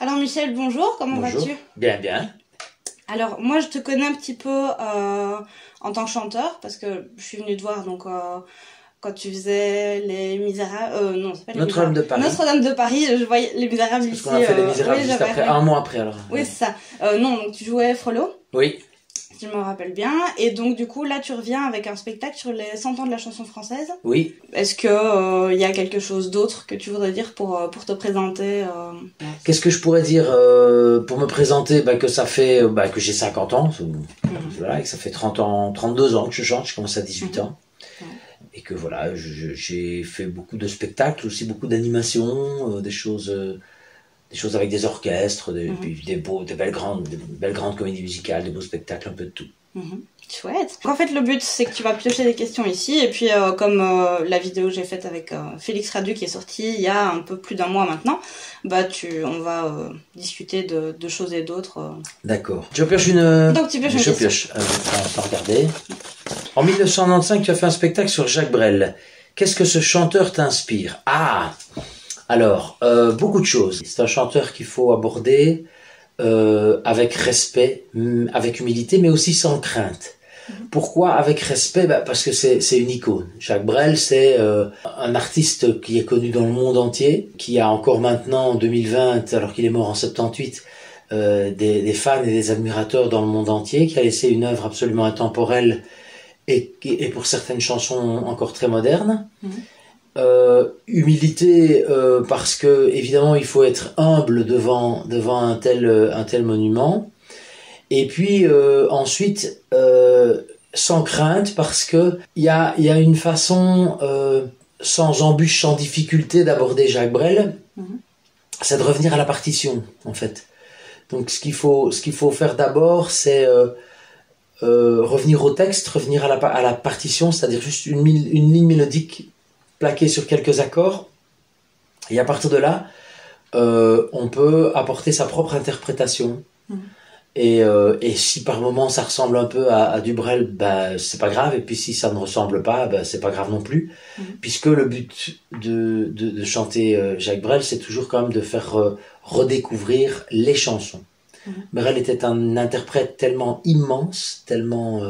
Alors Michel, bonjour, comment vas-tu? Bien, bien. Alors moi je te connais un petit peu en tant que chanteur parce que je suis venue te voir donc quand tu faisais Les Misérables, non c'est pas Les Notre-Dame Misérables. de Paris. Notre-Dame de Paris, je voyais Les Misérables Parce ici. qu'on a fait Les Misérables oui, juste après, un mois après alors. Oui c'est ça. Non donc tu jouais Frollo, Oui. si je me rappelle bien, et donc du coup là tu reviens avec un spectacle sur les 100 ans de la chanson française. Oui. Est-ce que y a quelque chose d'autre que tu voudrais dire pour te présenter Qu'est-ce que je pourrais dire pour me présenter, que ça fait que j'ai 50 ans, voilà, et que ça fait 30 ans, 32 ans que je chante, je commence à 18 ans. Et que voilà, j'ai fait beaucoup de spectacles, aussi beaucoup d'animations, des choses avec des orchestres, puis des belles grandes comédies musicales, des beaux spectacles, un peu de tout. Chouette. En fait, le but, c'est que tu vas piocher des questions ici, et puis comme la vidéo que j'ai faite avec Félix Radu qui est sortie il y a un peu plus d'un mois maintenant, on va discuter de choses et d'autres. D'accord. Je pioche une... Donc tu pioches une Je question. pioche. On va regarder. En 1995, tu as fait un spectacle sur Jacques Brel. Qu'est-ce que ce chanteur t'inspire? Ah! Alors, beaucoup de choses. C'est un chanteur qu'il faut aborder avec respect, avec humilité, mais aussi sans crainte. Pourquoi avec respect? Parce que c'est une icône. Jacques Brel, c'est un artiste qui est connu dans le monde entier, qui a encore maintenant, en 2020, alors qu'il est mort en 78, des fans et des admirateurs dans le monde entier, qui a laissé une œuvre absolument intemporelle et pour certaines chansons encore très modernes. Humilité parce que évidemment il faut être humble devant un tel monument, et puis ensuite sans crainte parce que il y a une façon sans embûche, sans difficulté d'aborder Jacques Brel, c'est de revenir à la partition en fait. Donc ce qu'il faut faire d'abord, c'est revenir au texte, revenir à la partition, c'est-à-dire juste une ligne mélodique plaquée sur quelques accords, et à partir de là, on peut apporter sa propre interprétation. Et si par moment ça ressemble un peu à du Brel, c'est pas grave, et puis si ça ne ressemble pas, c'est pas grave non plus, puisque le but de chanter Jacques Brel, c'est toujours quand même de faire redécouvrir les chansons. Brel était un interprète tellement immense, tellement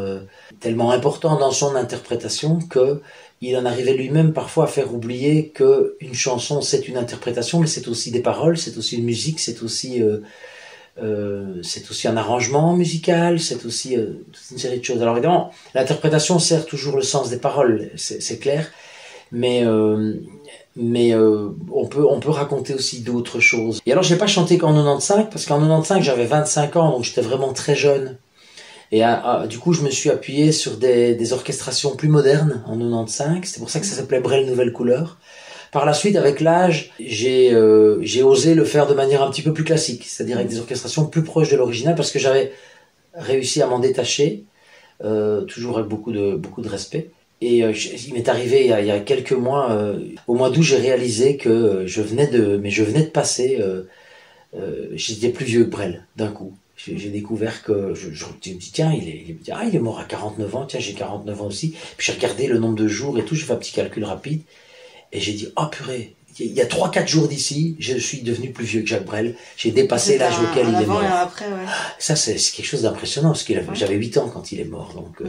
important dans son interprétation, que il en arrivait lui-même parfois à faire oublier que une chanson c'est une interprétation, mais c'est aussi des paroles, c'est aussi une musique, c'est aussi un arrangement musical, c'est aussi toute une série de choses. Alors évidemment, l'interprétation sert toujours le sens des paroles, c'est clair, mais on peut raconter aussi d'autres choses. Et alors j'ai pas chanté qu'en 95, parce qu'en 95 j'avais 25 ans, donc j'étais vraiment très jeune. Et du coup je me suis appuyé sur des orchestrations plus modernes en 95, c'est pour ça que ça s'appelait Brel Nouvelle Couleur. Par la suite, avec l'âge, j'ai osé le faire de manière un petit peu plus classique, c'est-à-dire avec des orchestrations plus proches de l'original, parce que j'avais réussi à m'en détacher, toujours avec beaucoup de respect. Et il m'est arrivé il y a quelques mois, au mois d'août, j'ai réalisé que je venais de passer, j'étais plus vieux que Brel, d'un coup. J'ai découvert que, je me dis, tiens, il est mort à 49 ans, tiens, j'ai 49 ans aussi. Puis j'ai regardé le nombre de jours et tout, j'ai fait un petit calcul rapide, et j'ai dit, oh purée, il y a 3-4 jours d'ici, je suis devenu plus vieux que Jacques Brel, j'ai dépassé l'âge auquel il est mort. Après, ouais. Ça, c'est quelque chose d'impressionnant, parce que j'avais 8 ans quand il est mort, donc...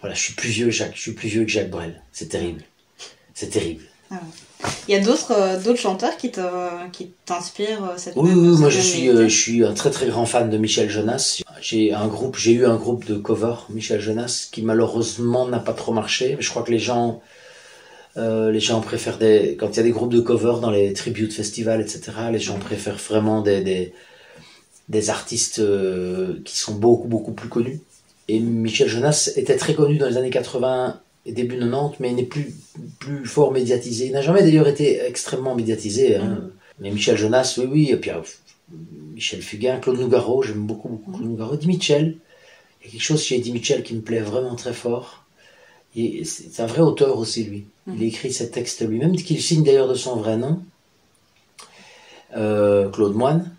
Voilà, je suis plus vieux que Jacques Brel. C'est terrible. C'est terrible. Il y a d'autres chanteurs qui t'inspirent cette Oui, moi je suis un très très grand fan de Michel Jonas. J'ai eu un groupe de cover, Michel Jonas, qui malheureusement n'a pas trop marché. Je crois que les gens préfèrent quand il y a des groupes de cover dans les tribute festivals, etc., les gens préfèrent vraiment des artistes qui sont beaucoup beaucoup plus connus. Et Michel Jonas était très connu dans les années 80 et début 90, mais il n'est plus fort médiatisé. Il n'a jamais d'ailleurs été extrêmement médiatisé. Mais Michel Jonas, oui. Et puis Michel Fugain, Claude Nougaro, j'aime beaucoup Claude Nougaro. Eddie Mitchell, il y a quelque chose chez Eddie Mitchell qui me plaît vraiment très fort. C'est un vrai auteur aussi, lui. Il écrit ses textes lui-même, qu'il signe d'ailleurs de son vrai nom. Claude Moine.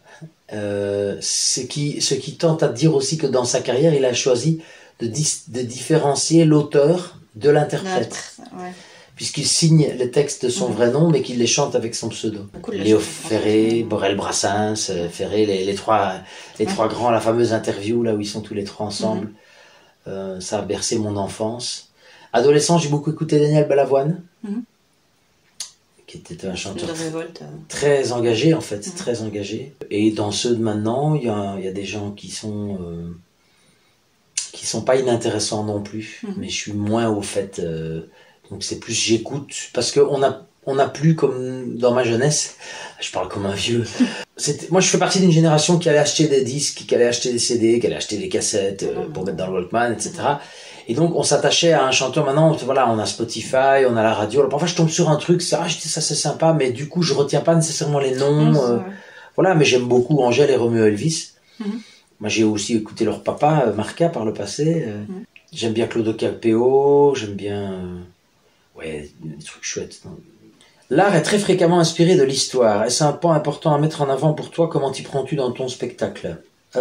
Ce qui tente à dire aussi que dans sa carrière, il a choisi de différencier l'auteur de l'interprète. puisqu'il signe les textes de son vrai nom, mais qu'il les chante avec son pseudo. Léo Ferré, Borel Brassens, Ferré, les trois grands, la fameuse interview là où ils sont tous les trois ensemble. Ça a bercé mon enfance. Adolescent, j'ai beaucoup écouté Daniel Balavoine, qui était un chanteur très engagé en fait, très engagé. Et dans ceux de maintenant, il y a des gens qui sont pas inintéressants non plus, mais je suis moins au fait. Donc c'est plus j'écoute parce que on a plus comme dans ma jeunesse. Je parle comme un vieux. Moi je fais partie d'une génération qui allait acheter des disques, qui allait acheter des CD, qui allait acheter des cassettes pour mettre dans le Walkman, etc. Et donc on s'attachait à un chanteur. Maintenant voilà, on a Spotify, on a la radio. Alors, parfois je tombe sur un truc, ça c'est sympa, mais du coup je retiens pas nécessairement les noms. Voilà, mais j'aime beaucoup Angèle et Roméo Elvis. Moi j'ai aussi écouté leur papa Marca par le passé. J'aime bien Claude Capéo, j'aime bien des trucs chouettes. L'art est très fréquemment inspiré de l'histoire. Est-ce un point important à mettre en avant pour toi? Comment t'y prends-tu dans ton spectacle?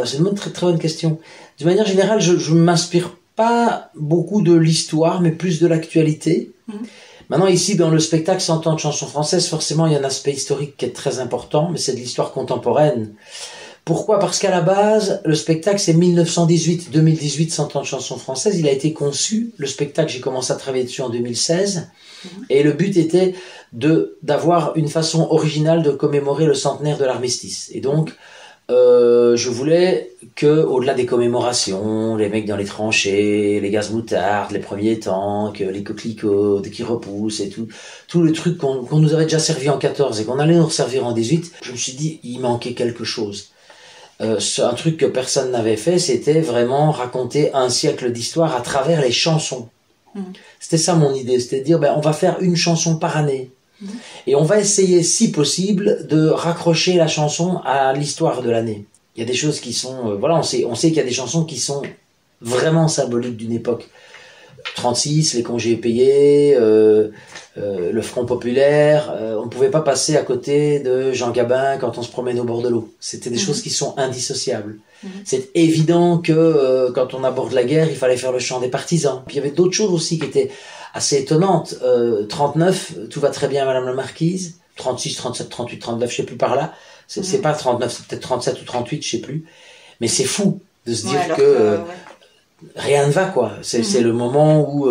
C'est une très, très bonne question. De manière générale, je ne m'inspire pas beaucoup de l'histoire, mais plus de l'actualité. Maintenant, ici, dans le spectacle 100 ans de chansons françaises, forcément, il y a un aspect historique qui est très important, mais c'est de l'histoire contemporaine. Pourquoi? Parce qu'à la base, le spectacle, c'est 1918-2018, 100 ans de chansons françaises. Il a été conçu. Le spectacle, j'ai commencé à travailler dessus en 2016. Et le but était d'avoir une façon originale de commémorer le centenaire de l'armistice. Et donc, je voulais que, au-delà des commémorations, les mecs dans les tranchées, les gaz moutardes, les premiers tanks, les coquelicots qui repoussent et tout le truc qu'on nous avait déjà servi en 14 et qu'on allait nous resservir en 18, je me suis dit, il manquait quelque chose. Un truc que personne n'avait fait, c'était vraiment raconter un siècle d'histoire à travers les chansons. C'était ça mon idée, c'était de dire, on va faire une chanson par année. Et on va essayer, si possible, de raccrocher la chanson à l'histoire de l'année. Il y a des choses qui sont... on sait qu'il y a des chansons qui sont vraiment symboliques d'une époque. 36, les congés payés, le Front populaire. On ne pouvait pas passer à côté de Jean Gabin quand on se promène au bord de l'eau. C'était des choses qui sont indissociables. C'est évident que quand on aborde la guerre, il fallait faire le chant des partisans. Puis il y avait d'autres choses aussi qui étaient assez étonnantes. 39, tout va très bien, Madame la Marquise. 36, 37, 38, 39, je sais plus par là. C'est pas 39, c'est peut-être 37 ou 38, je sais plus. Mais c'est fou de se dire que rien ne va, quoi. C'est le moment où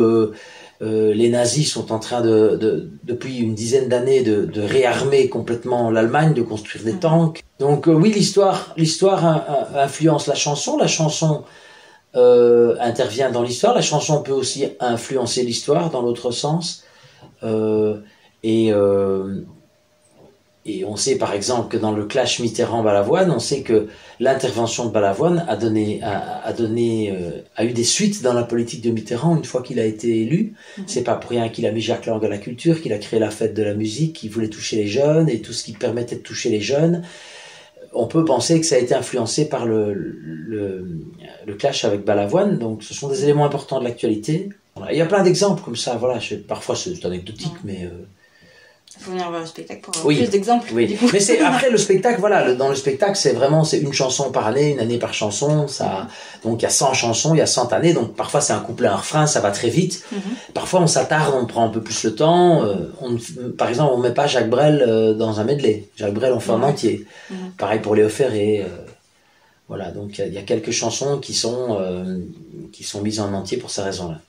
les nazis sont en train depuis une dizaine d'années de réarmer complètement l'Allemagne, de construire des tanks. Donc oui, l'histoire influence la chanson. La chanson intervient dans l'histoire. La chanson peut aussi influencer l'histoire dans l'autre sens. Et on sait par exemple que dans le clash Mitterrand-Balavoine, on sait que l'intervention de Balavoine a eu des suites dans la politique de Mitterrand une fois qu'il a été élu. C'est pas pour rien qu'il a mis Jacques Lang à la culture, qu'il a créé la fête de la musique, qu'il voulait toucher les jeunes et tout ce qui permettait de toucher les jeunes. On peut penser que ça a été influencé par le clash avec Balavoine. Donc ce sont des éléments importants de l'actualité. Voilà. Il y a plein d'exemples comme ça. Voilà, parfois c'est anecdotique, mais... Il faut venir voir le spectacle pour avoir plus d'exemples. Oui. Mais c'est après le spectacle, voilà, dans le spectacle, c'est une chanson par année, une année par chanson. Donc il y a 100 chansons, il y a 100 années. Donc parfois c'est un couplet, un refrain, ça va très vite. Parfois on s'attarde, on prend un peu plus le temps. Par exemple, on met pas Jacques Brel dans un medley. Jacques Brel on fait en entier. Pareil pour Léo Ferré. Voilà, donc il y a quelques chansons qui sont mises en entier pour ces raisons-là.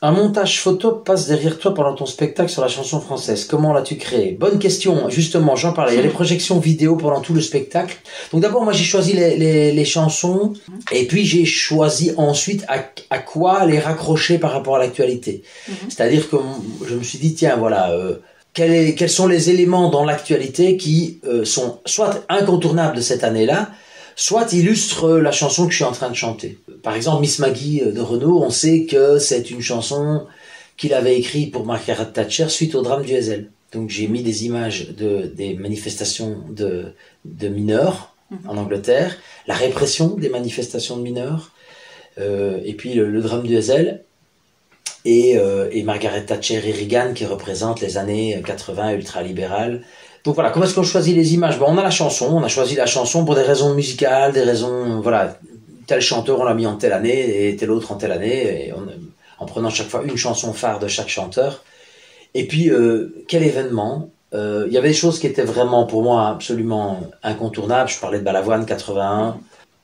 Un montage photo passe derrière toi pendant ton spectacle sur la chanson française. Comment l'as-tu créé? Bonne question. Justement, j'en parlais. Il y a les projections vidéo pendant tout le spectacle. Donc d'abord, moi, j'ai choisi les chansons et puis j'ai choisi ensuite à quoi les raccrocher par rapport à l'actualité. C'est-à-dire que je me suis dit, tiens, voilà, quels sont les éléments dans l'actualité qui sont soit incontournables de cette année-là, soit illustre la chanson que je suis en train de chanter. Par exemple, Miss Maggie de Renaud, on sait que c'est une chanson qu'il avait écrite pour Margaret Thatcher suite au drame du Hesel. Donc j'ai mis des images des manifestations de mineurs en Angleterre, la répression des manifestations de mineurs, et puis le drame du Hesel, et Margaret Thatcher et Reagan qui représentent les années 80 ultralibérales. Donc voilà, comment est-ce qu'on choisit les images? On a la chanson, on a choisi la chanson pour des raisons musicales, des raisons, voilà, tel chanteur on l'a mis en telle année et tel autre en telle année. Et en prenant chaque fois une chanson phare de chaque chanteur. Et puis, quel événement. Il y avait des choses qui étaient vraiment, pour moi, absolument incontournables. Je parlais de Balavoine, 81.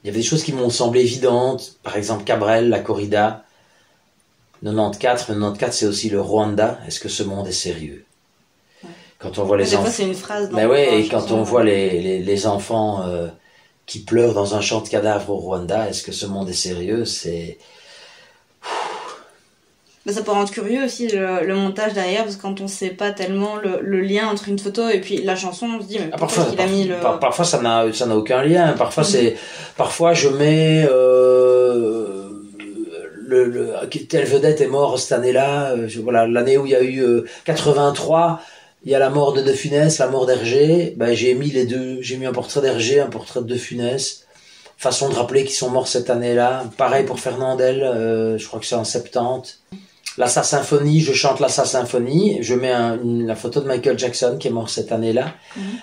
Il y avait des choses qui m'ont semblé évidentes. Par exemple, Cabrel, la corrida. 94. 94, c'est aussi le Rwanda. Est-ce que ce monde est sérieux? Quand on voit les enfants... c'est une phrase. Mais ouais, et quand on voit les enfants qui pleurent dans un champ de cadavres au Rwanda, est-ce que ce monde est sérieux? C'est... Mais ça peut rendre curieux aussi le montage derrière, parce que quand on sait pas tellement le lien entre une photo et puis la chanson, on se dit mais pourquoi il a mis le... Parfois ça n'a aucun lien. Parfois parfois je mets telle vedette est mort cette année-là. Voilà, l'année où il y a eu 83, il y a la mort de Funès, la mort d'Hergé. Ben j'ai mis les deux. J'ai mis un portrait d'Hergé, un portrait de Funès. Façon de rappeler qu'ils sont morts cette année-là. Pareil pour Fernandel. Je crois que c'est en 70. La Sa Symphonie, je chante la Sa Symphonie, je mets la photo de Michael Jackson qui est mort cette année-là.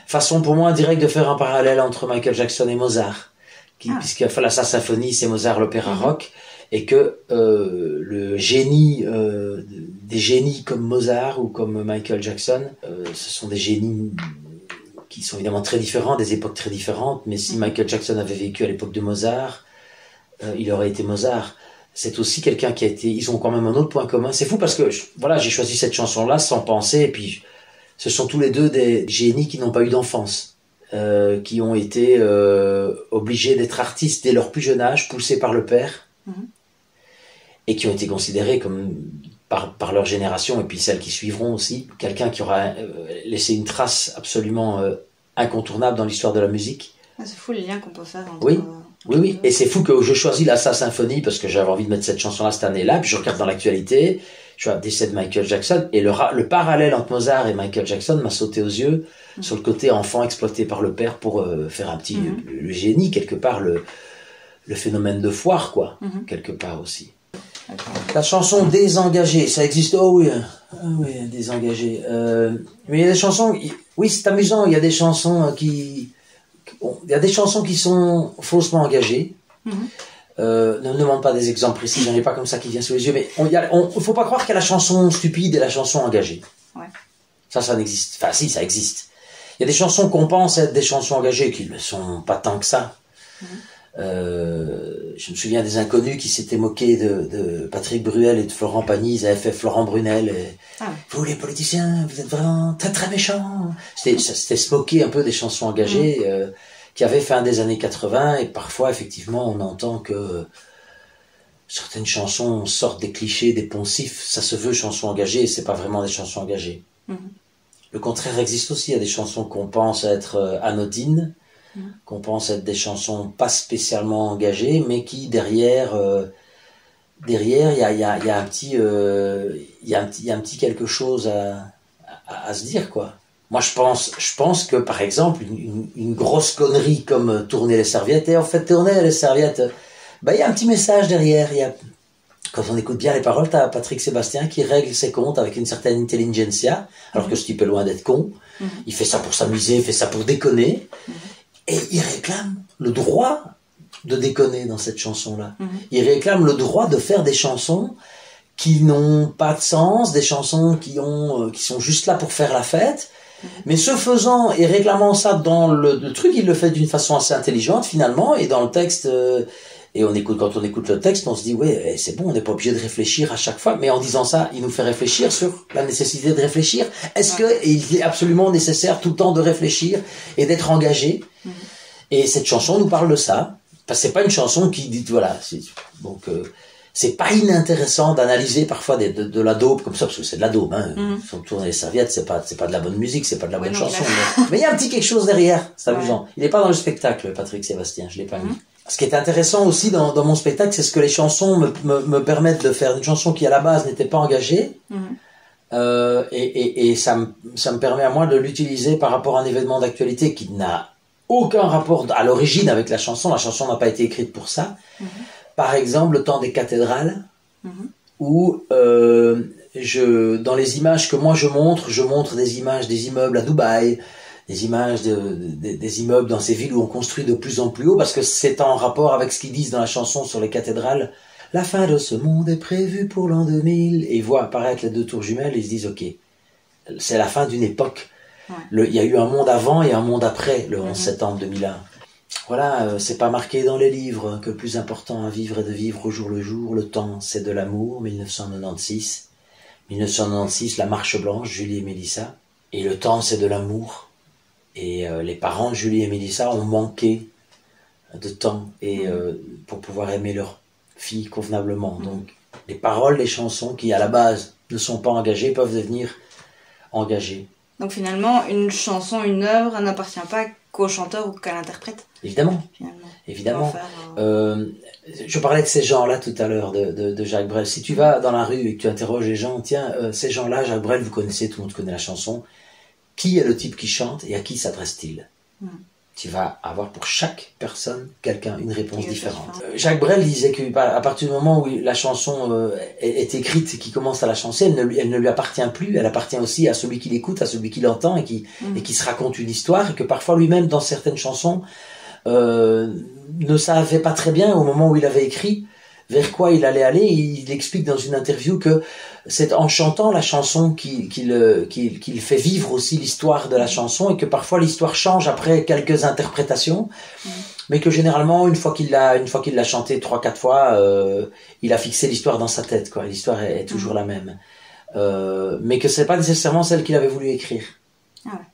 Façon pour moi directe de faire un parallèle entre Michael Jackson et Mozart, puisque la Sa Symphonie c'est Mozart l'opéra rock, et que le génie des génies comme Mozart ou comme Michael Jackson, ce sont des génies qui sont évidemment très différents, des époques très différentes, mais si Michael Jackson avait vécu à l'époque de Mozart, il aurait été Mozart. C'est aussi quelqu'un qui a été... Ils ont quand même un autre point commun. C'est fou parce que, voilà, j'ai choisi cette chanson-là sans penser, et puis ce sont tous les deux des génies qui n'ont pas eu d'enfance, qui ont été obligés d'être artistes dès leur plus jeune âge, poussés par le père, et qui ont été considérés comme, par leur génération, et puis celles qui suivront aussi, quelqu'un qui aura laissé une trace absolument incontournable dans l'histoire de la musique. C'est fou les liens qu'on peut faire entre... Oui. Oui, et c'est fou que je choisis la Sa Symphonie parce que j'avais envie de mettre cette chanson-là cette année-là, puis je regarde dans l'actualité, je vois décès de Michael Jackson, et le parallèle entre Mozart et Michael Jackson m'a sauté aux yeux sur le côté enfant exploité par le père pour faire un petit... le génie, quelque part, le phénomène de foire, quoi, quelque part aussi. La chanson Désengagée, ça existe, oui, Désengagée. Mais il y a des chansons, oui, c'est amusant, il y a des chansons qui... Il y a des chansons qui sont faussement engagées. Ne me demande pas des exemples précis, j'en ai pas comme ça qui vient sous les yeux, mais il faut pas croire qu'il y a la chanson stupide et la chanson engagée. Ouais. Ça n'existe. Enfin, si, ça existe. Il y a des chansons qu'on pense être des chansons engagées qui ne le sont pas tant que ça. Je me souviens des Inconnus qui s'étaient moqués de Patrick Bruel et de Florent Pagny. Ils avaient fait Florent Brunel. Vous les politiciens, vous êtes vraiment très très méchants. C'était se moquer un peu des chansons engagées qui avaient fin des années 80, et parfois effectivement on entend que certaines chansons sortent des clichés, des poncifs. Ça se veut chansons engagées et c'est pas vraiment des chansons engagées. Le contraire existe aussi. Il y a des chansons qu'on pense être anodines, qu'on pense être des chansons pas spécialement engagées, mais qui derrière il y a un petit quelque chose à se dire, quoi. Moi je pense que par exemple une grosse connerie comme tourner les serviettes, et en fait tourner les serviettes, il y a un petit message derrière. Quand on écoute bien les paroles, t'as Patrick Sébastien qui règle ses comptes avec une certaine intelligentsia, alors que ce type est loin d'être con. Il fait ça pour s'amuser, il fait ça pour déconner. Et il réclame le droit de déconner dans cette chanson-là. Il réclame le droit de faire des chansons qui n'ont pas de sens, des chansons qui sont juste là pour faire la fête. Mais ce faisant et réclamant ça dans le truc, il le fait d'une façon assez intelligente finalement, et dans le texte... Et quand on écoute le texte, on se dit, ouais, c'est bon, on n'est pas obligé de réfléchir à chaque fois, mais en disant ça, il nous fait réfléchir sur la nécessité de réfléchir. Est-ce qu'il est absolument nécessaire tout le temps de réfléchir et d'être engagé? Et cette chanson nous parle de ça. Parce que c'est pas une chanson qui dit, voilà, c'est pas inintéressant d'analyser parfois de la daube comme ça, parce que c'est de la daube, hein. Faut tourner les serviettes, c'est pas de la bonne musique, c'est pas de la bonne chanson. Mais il y a un petit quelque chose derrière, c'est amusant. Il est pas dans le spectacle, Patrick Sébastien, je l'ai pas mis. Ce qui est intéressant aussi dans mon spectacle, c'est ce que les chansons me permettent de faire. Une chanson qui à la base n'était pas engagée, et ça me permet à moi de l'utiliser par rapport à un événement d'actualité qui n'a aucun rapport à l'origine avec la chanson. La chanson n'a pas été écrite pour ça. Par exemple, le temps des cathédrales, où dans les images que moi je montre des images des immeubles à Dubaï, des images des immeubles dans ces villes où on construit de plus en plus haut, parce que c'est en rapport avec ce qu'ils disent dans la chanson sur les cathédrales, la fin de ce monde est prévue pour l'an 2000. Et ils voient apparaître les deux tours jumelles et ils se disent, ok, c'est la fin d'une époque. Ouais. Il y a eu un monde avant et un monde après le 11 septembre 2001. Voilà, c'est pas marqué dans les livres que le plus important à vivre est de vivre au jour le jour. Le temps, c'est de l'amour, 1996. 1996, la marche blanche, Julie et Mélissa. Et le temps, c'est de l'amour. Et les parents de Julie et Mélissa ont manqué de temps et pour pouvoir aimer leur fille convenablement. Donc, les paroles, les chansons qui, à la base, ne sont pas engagées, peuvent devenir engagées. Donc finalement, une chanson, une œuvre, n'appartient pas qu'au chanteur ou qu'à l'interprète. Évidemment. Évidemment. Je parlais de ces gens-là tout à l'heure, de Jacques Brel. Si tu vas dans la rue et que tu interroges les gens, tiens, ces gens-là, Jacques Brel, vous connaissez, tout le monde connaît la chanson. Qui est le type qui chante et à qui s'adresse-t-il? Tu vas avoir pour chaque personne, une réponse différente. Jacques Brel disait qu'à partir du moment où la chanson est écrite et qu'il commence à la chanter, elle ne lui appartient plus, elle appartient aussi à celui qui l'écoute, à celui qui l'entend et qui se raconte une histoire, et que parfois lui-même, dans certaines chansons, ne savait pas très bien au moment où il avait écrit vers quoi il allait aller. Il explique dans une interview que c'est en chantant la chanson qu'il fait vivre aussi l'histoire de la chanson, et que parfois l'histoire change après quelques interprétations, mais que généralement une fois qu'il l'a chanté 3-4 fois, il a fixé l'histoire dans sa tête, quoi. L'histoire est toujours la même, mais que c'est pas nécessairement celle qu'il avait voulu écrire. Ah ouais.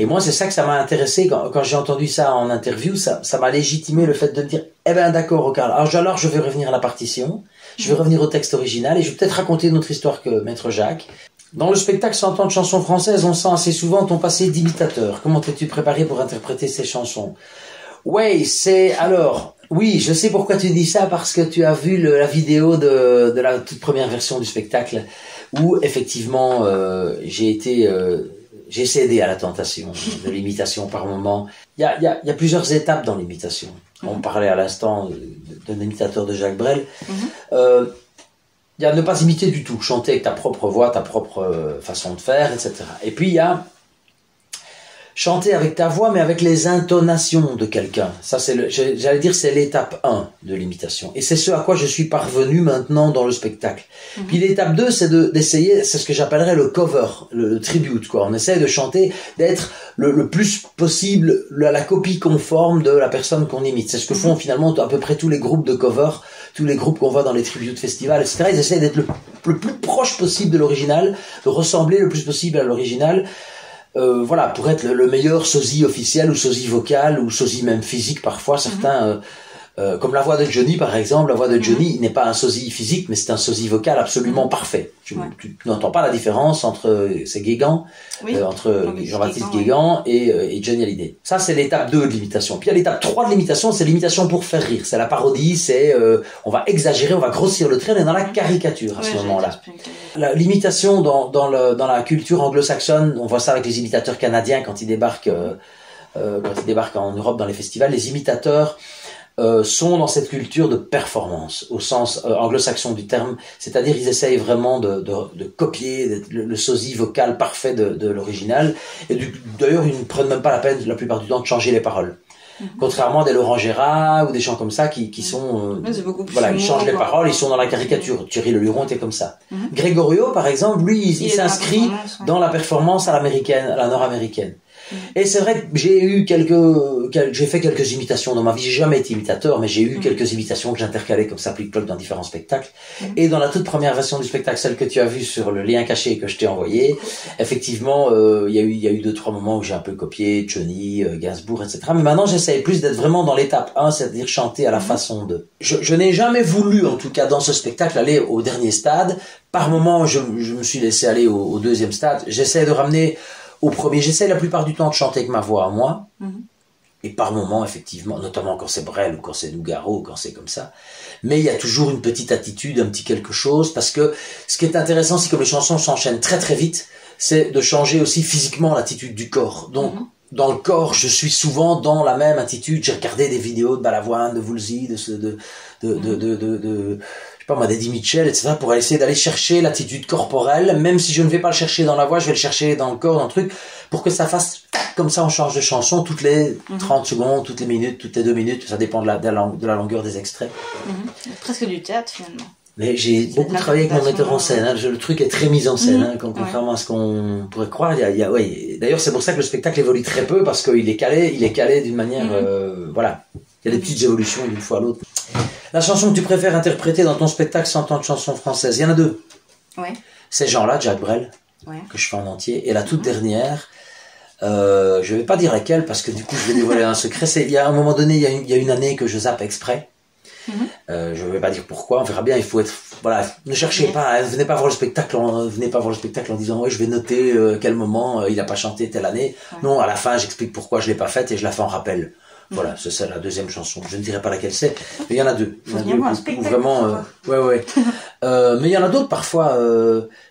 Et moi, c'est ça que ça m'a intéressé quand j'ai entendu ça en interview. Ça m'a légitimé le fait de me dire, eh ben d'accord, ok, alors je vais revenir à la partition, je vais revenir au texte original, et je vais peut-être raconter une autre histoire que Maître Jacques. Dans le spectacle 100 ans de chansons françaises, on sent assez souvent ton passé d'imitateur. Comment t'es-tu préparé pour interpréter ces chansons? Oui, oui, je sais pourquoi tu dis ça, parce que tu as vu la vidéo de la toute première version du spectacle, où effectivement j'ai cédé à la tentation de l'imitation par moment. Il y a plusieurs étapes dans l'imitation. On parlait à l'instant d'un imitateur de Jacques Brel. Il y a ne pas imiter du tout, chanter avec ta propre voix, ta propre façon de faire, etc. Et puis il y a chanter avec ta voix, mais avec les intonations de quelqu'un. Ça, c'est j'allais dire, c'est l'étape 1 de l'imitation. Et c'est ce à quoi je suis parvenu maintenant dans le spectacle. Puis l'étape 2, c'est d'essayer, c'est ce que j'appellerais le cover, le tribute, quoi. On essaie de chanter, d'être le plus possible la copie conforme de la personne qu'on imite. C'est ce que font finalement à peu près tous les groupes de cover, tous les groupes qu'on voit dans les tributes festivals, etc. Ils essaient d'être le plus proche possible de l'original, de ressembler le plus possible à l'original. Voilà, pour être le meilleur sosie officiel ou sosie vocal ou sosie même physique parfois. Certains, comme la voix de Johnny par exemple, la voix de Johnny n'est pas un sosie physique, mais c'est un sosie vocal absolument parfait. Tu n'entends pas la différence entre c'est Guégan, entre Jean-Baptiste Guégan et Johnny Hallyday. Ça, c'est l'étape 2 de l'imitation. Puis il y a l'étape 3 de l'imitation, c'est l'imitation pour faire rire. C'est la parodie, c'est on va exagérer, on va grossir le trait, on est dans la caricature à ce moment-là. L'imitation dans la culture anglo-saxonne, on voit ça avec les imitateurs canadiens quand ils débarquent en Europe dans les festivals. Les imitateurs sont dans cette culture de performance au sens anglo-saxon du terme, c'est-à-dire ils essayent vraiment de copier le sosie vocal parfait de l'original, et d'ailleurs ils ne prennent même pas la peine la plupart du temps de changer les paroles. Contrairement à des Laurent Gérard ou des gens comme ça qui sont voilà, ils changent les paroles, ils sont dans la caricature. Thierry Le Luron était comme ça. Grégorio par exemple, lui il s'inscrit dans la performance à l'américaine, à la nord-américaine. Et c'est vrai que j'ai fait quelques imitations dans ma vie. J'ai jamais été imitateur, mais j'ai eu quelques imitations que j'intercalais comme ça, plic-ploc, dans différents spectacles. Et dans la toute première version du spectacle, celle que tu as vue sur le lien caché que je t'ai envoyé, effectivement, il y a eu 2-3 moments où j'ai un peu copié Johnny, Gainsbourg, etc. Mais maintenant, j'essaye plus d'être vraiment dans l'étape 1, c'est-à-dire chanter à la façon de. Je n'ai jamais voulu, en tout cas dans ce spectacle, aller au dernier stade. Par moment, je me suis laissé aller au deuxième stade. J'essaie de ramener au premier, j'essaie la plupart du temps de chanter avec ma voix à moi, et par moments, effectivement, notamment quand c'est Brel ou quand c'est Nougaro ou quand c'est comme ça, mais il y a toujours une petite attitude, un petit quelque chose, parce que ce qui est intéressant, c'est que les chansons s'enchaînent très très vite, c'est de changer aussi physiquement l'attitude du corps. Donc, dans le corps, je suis souvent dans la même attitude. J'ai regardé des vidéos de Balavoine, de Woolsey, pas moi, d'Eddie Mitchell, etc., pour essayer d'aller chercher l'attitude corporelle, même si je ne vais pas le chercher dans la voix, je vais le chercher dans le corps, dans le truc, pour que ça fasse comme ça, on change de chanson toutes les 30 secondes, toutes les minutes, toutes les 2 minutes. Ça dépend de la longueur des extraits. Presque du théâtre, finalement. Mais j'ai beaucoup travaillé avec mon metteur en scène. Hein. Le truc est très mis en scène, hein, contrairement à ce qu'on pourrait croire. Ouais. D'ailleurs, c'est pour ça que le spectacle évolue très peu, parce qu'il est calé d'une manière... voilà. Il y a des petites évolutions d'une fois à l'autre. La chanson que tu préfères interpréter dans ton spectacle 100 ans de chansons françaises, il y en a 2. Ouais. Ces gens-là, Jacques Brel, que je fais en entier. Et la toute dernière, je vais pas dire laquelle, parce que du coup, je vais dévoiler un secret. Il y a un moment donné, il y a une année que je zappe exprès. Je vais pas dire pourquoi, on verra bien. Il faut être, voilà, ne cherchez pas, hein, venez pas voir le spectacle en disant ouais, je vais noter quel moment il a pas chanté telle année. Non, à la fin, j'explique pourquoi je l'ai pas faite et je la fais en rappel. Voilà, c'est la deuxième chanson. Je ne dirai pas laquelle c'est, mais il y en a 2. Il y en a 2 où vraiment, ouais. Mais il y en a d'autres parfois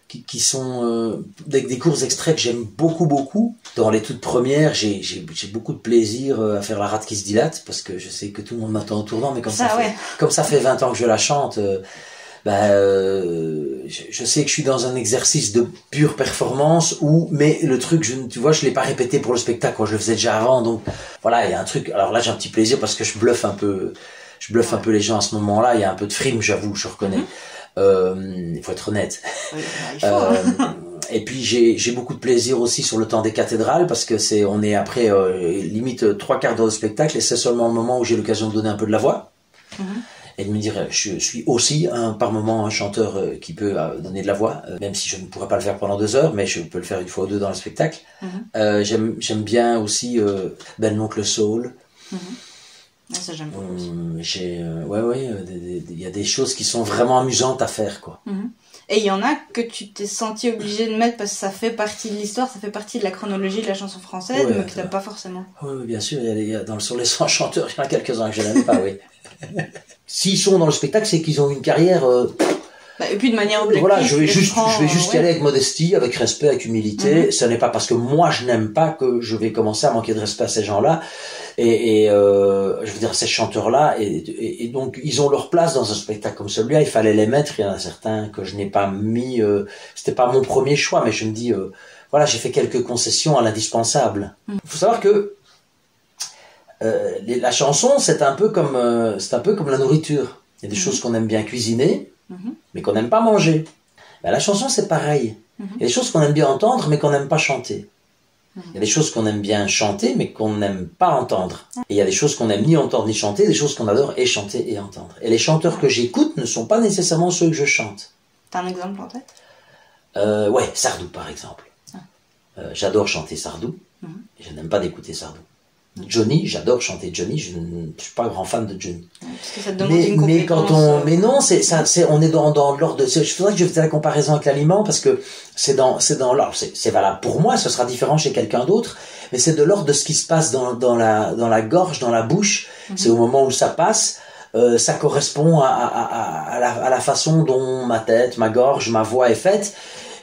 qui sont des courts extraits que j'aime beaucoup. Dans les toutes premières, j'ai beaucoup de plaisir à faire la rate qui se dilate, parce que je sais que tout le monde m'attend au tournant, mais comme ça fait 20 ans que je la chante, je sais que je suis dans un exercice de pure performance mais le truc, tu vois, je l'ai pas répété pour le spectacle, quoi. Je le faisais déjà avant, donc voilà, il y a un truc. Alors là, j'ai un petit plaisir parce que je bluffe un peu les gens à ce moment-là. Il y a un peu de frime, j'avoue, je reconnais. Il faut être honnête. Oui, il faut. Et puis j'ai beaucoup de plaisir aussi sur le temps des cathédrales, parce que on est après limite 3/4 d'heure de spectacle, et c'est seulement le moment où j'ai l'occasion de donner un peu de la voix. Et de me dire, je suis aussi par moment un chanteur qui peut donner de la voix, même si je ne pourrais pas le faire pendant 2 heures, mais je peux le faire 1 fois ou 2 dans le spectacle. J'aime bien aussi Ben l'oncle Soul. Ça, j'aime beaucoup aussi. Il y a des choses qui sont vraiment amusantes à faire, quoi. Et il y en a que tu t'es senti obligé de mettre parce que ça fait partie de l'histoire, ça fait partie de la chronologie de la chanson française, mais que t'aimes pas forcément. Oui, bien sûr. Sur les 100 chanteurs, il y en a quelques-uns que je n'aime pas, oui. S'ils sont dans le spectacle, c'est qu'ils ont une carrière... et puis de manière objective. Voilà, je vais juste y aller avec modestie, avec respect, avec humilité. Ce n'est pas parce que moi je n'aime pas que je vais commencer à manquer de respect à ces gens-là. Je veux dire, ces chanteurs-là, et donc ils ont leur place dans un spectacle comme celui-là. Il fallait les mettre. Il y en a certains que je n'ai pas mis. C'était pas mon premier choix, mais je me dis, voilà, j'ai fait quelques concessions à l'indispensable. Il faut savoir que la chanson, c'est un peu comme la nourriture. Il y a des choses qu'on aime bien cuisiner, mais qu'on n'aime pas manger. La chanson, c'est pareil. Il y a des choses qu'on aime bien entendre, mais qu'on n'aime pas chanter. Il y a des choses qu'on aime bien chanter, mais qu'on n'aime pas entendre. Et il y a des choses qu'on aime ni entendre ni chanter, des choses qu'on adore et chanter et entendre. Et les chanteurs que j'écoute ne sont pas nécessairement ceux que je chante. T'as un exemple en tête ? Ouais, Sardou par exemple. J'adore chanter Sardou, je n'aime pas d'écouter Sardou. Johnny, j'adore chanter Johnny, je ne suis pas grand fan de Johnny. Parce que ça te demande une compétence. Mais non, on est dans l'ordre de, je voudrais que je fasse la comparaison avec l'aliment, parce que c'est dans l'ordre, c'est valable pour moi, ce sera différent chez quelqu'un d'autre, mais c'est de l'ordre de ce qui se passe dans la gorge, dans la bouche, c'est au moment où ça passe, ça correspond à la façon dont ma tête, ma gorge, ma voix est faite.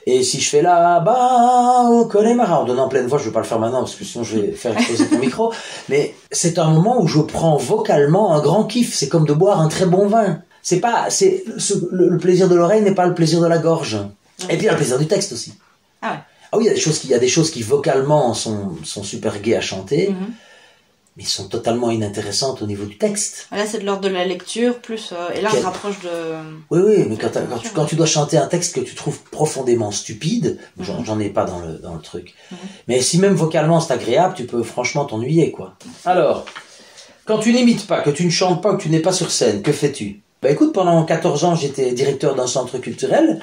Et si je fais là-bas au Connemara, en donnant pleine voix, je vais pas le faire maintenant parce que sinon je vais faire exploser ton micro, mais c'est un moment où je prends vocalement un grand kiff. C'est comme de boire un très bon vin. Le plaisir de l'oreille n'est pas le plaisir de la gorge. Et puis il y a le plaisir du texte aussi. Ah oui, il y a des choses qui vocalement sont super gaies à chanter, mais sont totalement inintéressantes au niveau du texte. Là, c'est de l'ordre de la lecture, plus... et là, on se rapproche de... Oui, mais quand tu dois chanter un texte que tu trouves profondément stupide, j'en ai pas dans le truc. Mais si même vocalement c'est agréable, tu peux franchement t'ennuyer, quoi. Alors, quand tu n'imites pas, que tu ne chantes pas, que tu n'es pas sur scène, que fais-tu ? Écoute, pendant 14 ans, j'étais directeur d'un centre culturel.